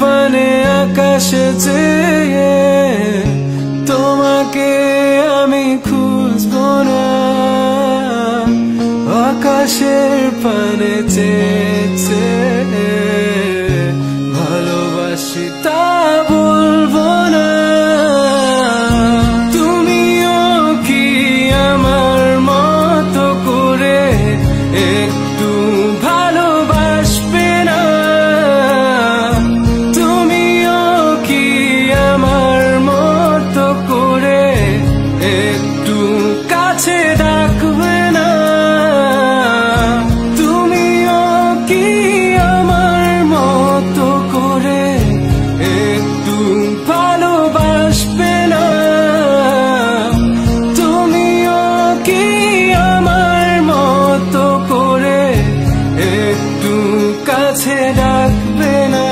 পানে আকাশে চেয়ে তোমাকে আমি খুঁজবো না, আকাশের পানে চেয়ে ভালোবাসি তা বলবো না। তুমিও কি আমার মতো করে একটু ভালোবাসবে না? তুমিও কি আমার মতো করে একটু কাছে ডাকবে না? তুমিও কি আমার মতো করে একটু ভালোবাসবে না? তুমিও কি আমার মতো করে একটু কাছে ডাকবে না?